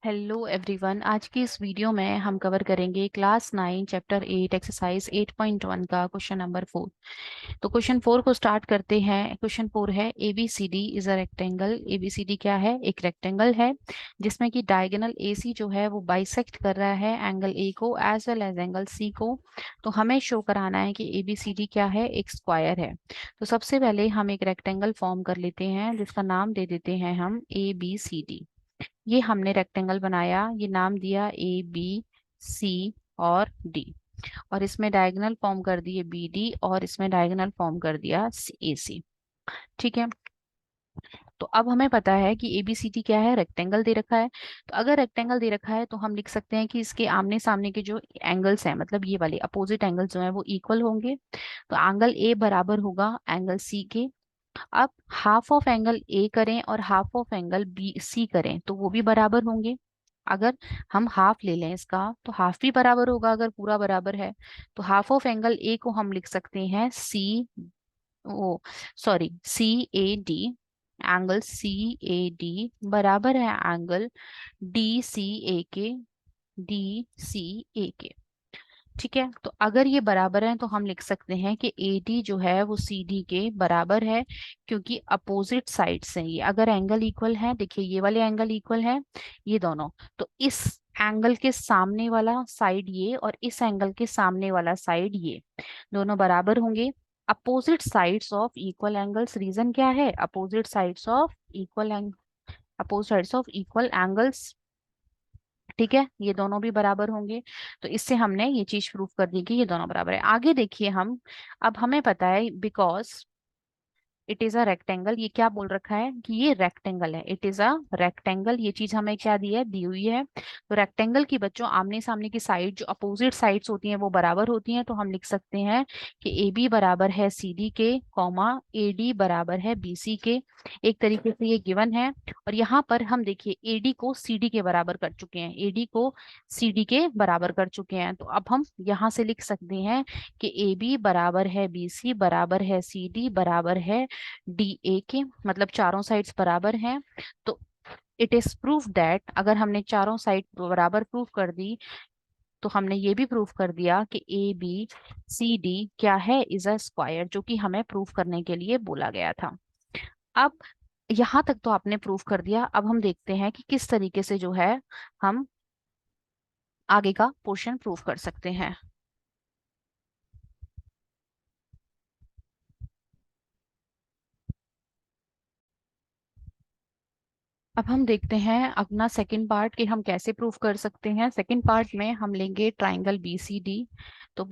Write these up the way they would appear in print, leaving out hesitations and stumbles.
Hello everyone. आज की इस वीडियो में हम कवर करेंगे क्लास 9 चैप्टर 8 एक्सरसाइज 8.1 का क्वेश्चन नंबर 4। तो क्वेश्चन 4 को स्टार्ट करते हैं। क्वेश्चन 4 है ABCD is a rectangle. ABCD क्या है? एक रेक्टेंगल है जिसमें कि डायगोनल AC जो है वो बाइसेक्ट कर रहा है एंगल A को as well as angle C को। तो हमें शो कराना है कि ABCD क्या है? एक स्क्वायर है। तो सबसे पहले हम एक रेक्टेंगल फॉर्म कर लेते हैं जिसका नाम दे देते हैं हम ABCD। ये हमने रेक्टेंगल बनाया, ये नाम दिया ABC और D, और इसमें डायगोनल फॉर्म कर दिए BD और इसमें डायगोनल फॉर्म कर दिया AC। ठीक है। तो अब हमें पता है कि ABCD क्या है? रेक्टेंगल दे रखा है। तो अगर रेक्टेंगल दे रखा है तो हम लिख सकते हैं कि इसके आमने सामने के जो एंगल्स हैं, मतलब ये वाले अपोजिट एंगल्स जो है वो इक्वल होंगे। तो एंगल A बराबर होगा एंगल C के। अब हाफ ऑफ एंगल ए करें और half of angle B C करें तो वो भी बराबर होंगे। अगर हम हाफ ले लें इसका तो हाफ भी बराबर होगा अगर पूरा बराबर है। तो हाफ ऑफ एंगल ए को हम लिख सकते हैं सी ओ सॉरी CAD। एंगल CAD बराबर है एंगल DCA के। ठीक है। तो अगर ये बराबर है तो हम लिख सकते हैं कि AD जो है वो CD के बराबर है, क्योंकि अपोजिट साइड्स हैं ये। अगर एंगल इक्वल है, देखिए ये वाले एंगल इक्वल है, ये दोनों। तो इस एंगल के सामने वाला साइड ये और इस एंगल के सामने वाला साइड ये दोनों बराबर होंगे। Opposite sides of equal angles, reason क्या है? Opposite sides of equal opposite sides of equal angles. ठीक है, ये दोनों भी बराबर होंगे। तो इससे हमने ये चीज प्रूफ कर दी कि ये दोनों बराबर है। आगे देखिए हम, अब हमें पता है because it is a rectangle, ये क्या बोल रखा है कि ये रेक्टेंगल है। इट इज अ रेक्टेंगल, ये चीज हमें क्या दी है? दी हुई है। तो रेक्टेंगल की बच्चों आमने सामने की साइड जो अपोजिट साइड्स होती हैं वो बराबर होती हैं। तो हम लिख सकते हैं कि AB बराबर है CD के, कॉमा AD बराबर है BC के। एक तरीके से ये गिवन है। और यहाँ पर हम देखिए AD को CD के बराबर कर चुके हैं, AD को CD के बराबर कर चुके हैं। तो अब हम यहाँ से लिख सकते हैं कि AB बराबर है BC बराबर है CD बराबर है DA के, मतलब चारों साइड्स बराबर हैं। तो इट इज प्रूफ दैट, अगर हमने चारों साइड बराबर प्रूफ कर दी तो हमने ये भी प्रूफ कर दिया कि ABCD क्या है? इज अ स्क्वायर, जो कि हमें प्रूफ करने के लिए बोला गया था। अब यहां तक तो आपने प्रूफ कर दिया। अब हम देखते हैं कि किस तरीके से जो है हम आगे का पोर्शन प्रूफ कर सकते हैं। अब हम देखते हैं अपना सेकंड पार्ट कि हम कैसे प्रूफ कर सकते हैं। सेकंड पार्ट में हम लेंगे ट्राइंगल BCD। तो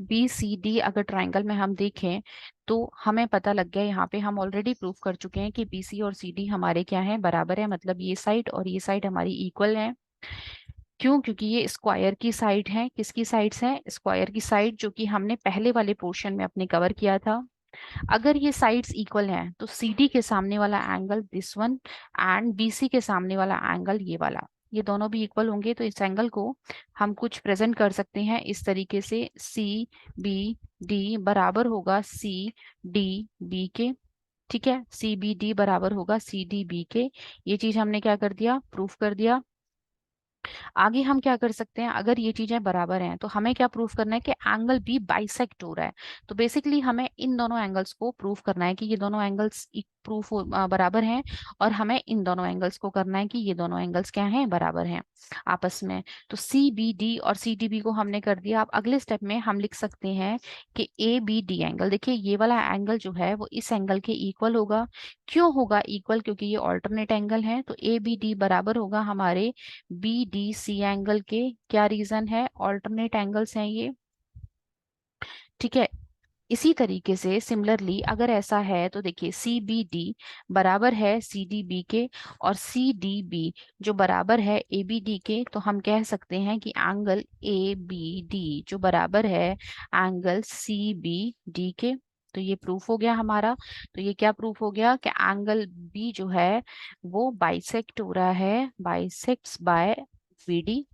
BCD अगर ट्राइंगल में हम देखें तो हमें पता लग गया, यहाँ पे हम ऑलरेडी प्रूफ कर चुके हैं कि BC और CD हमारे क्या है? बराबर है। मतलब ये साइड और ये साइड हमारी इक्वल है। क्यों? क्योंकि ये स्क्वायर की साइड है। किसकी साइड्स है? स्क्वायर की साइड, जो कि हमने पहले वाले पोर्शन में अपने कवर किया था। अगर ये साइड्स इक्वल हैं तो CD के सामने वाला angle this one and BC के सामने वाला एंगल ये वाला, ये दोनों भी इक्वल होंगे। तो इस एंगल को हम कुछ प्रेजेंट कर सकते हैं इस तरीके से, CBD बराबर होगा CDB के। ठीक है, CBD बराबर होगा CDB के। ये चीज हमने क्या कर दिया? प्रूफ कर दिया। आगे हम क्या कर सकते हैं? अगर ये चीजें बराबर हैं तो हमें क्या प्रूफ करना है? कि एंगल B बाइसेक्ट हो रहा है। तो बेसिकली हमें इन दोनों एंगल्स को प्रूफ करना है कि ये दोनों एंगल्स प्रूफ बराबर हैं, और हमें इन दोनों एंगल्स को करना है कि ये दोनों एंगल्स क्या हैं? बराबर हैं आपस में। तो CBD और CDB को हमने कर दिया। अब अगले स्टेप में हम लिख सकते हैं कि ABD एंगल, देखिए ये वाला एंगल जो है वो इस एंगल के इक्वल होगा। क्यों होगा इक्वल? क्योंकि ये ऑल्टरनेट एंगल है। तो ABD बराबर होगा हमारे BDC एंगल के। क्या रीजन है? ऑल्टरनेट एंगल्स हैं ये। ठीक है। इसी तरीके से सिमिलरली अगर ऐसा है तो देखिए CBD बराबर है CDB के, और CDB जो बराबर है ABD के। तो हम कह सकते हैं कि एंगल ABD जो बराबर है एंगल CBD के। तो ये प्रूफ हो गया हमारा। तो ये क्या प्रूफ हो गया? कि एंगल B जो है वो बाइसेक्ट हो रहा है, बाइसेक्ट्स बाय BD।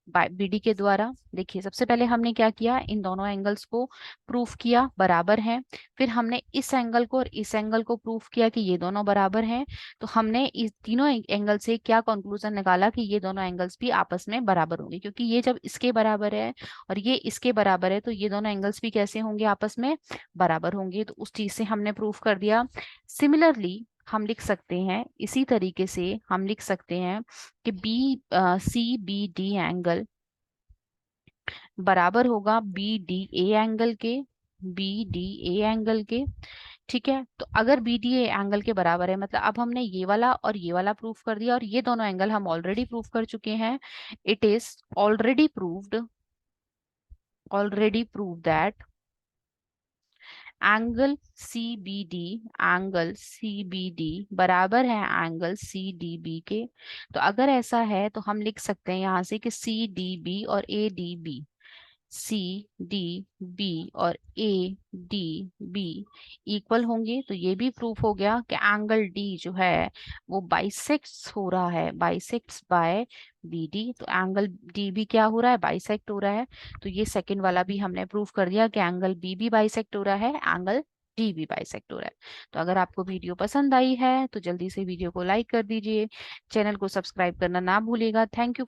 बीडी के द्वारा। देखिए सबसे पहले हमने क्या किया, इन दोनों एंगल्स को प्रूफ किया बराबर हैं। फिर हमने इस एंगल को और इस एंगल को प्रूफ किया कि ये दोनों बराबर हैं। तो हमने इस तीनों एंगल से क्या कंक्लूजन निकाला कि ये दोनों एंगल्स भी आपस में बराबर होंगे, क्योंकि ये जब इसके बराबर है और ये इसके बराबर है तो ये दोनों एंगल्स भी कैसे होंगे, आपस में बराबर होंगे। तो उस चीज से हमने प्रूफ कर दिया। सिमिलरली हम लिख सकते हैं, इसी तरीके से हम लिख सकते हैं कि CBD एंगल बराबर होगा BDA एंगल के, BDA एंगल के। ठीक है, तो अगर BDA एंगल के बराबर है, मतलब अब हमने ये वाला और ये वाला प्रूफ कर दिया, और ये दोनों एंगल हम ऑलरेडी प्रूफ कर चुके हैं। It is already prove that angle CBD बराबर है एंगल CDB के। तो अगर ऐसा है तो हम लिख सकते हैं यहाँ से कि CDB और ADB और ADB इक्वल होंगे। तो ये भी प्रूफ हो गया कि एंगल D जो है वो बाइसेक्ट्स हो रहा है, बाइसेक्ट्स बाय BD। तो एंगल D भी क्या हो रहा है, बाइसेक्ट हो रहा है। तो ये सेकंड वाला भी हमने प्रूफ कर दिया कि एंगल B भी बाइसेक्ट हो रहा है, एंगल D भी बाइसेक्ट हो रहा है। तो अगर आपको वीडियो पसंद आई है तो जल्दी से वीडियो को लाइक कर दीजिए, चैनल को सब्सक्राइब करना ना भूलिएगा। Thank you.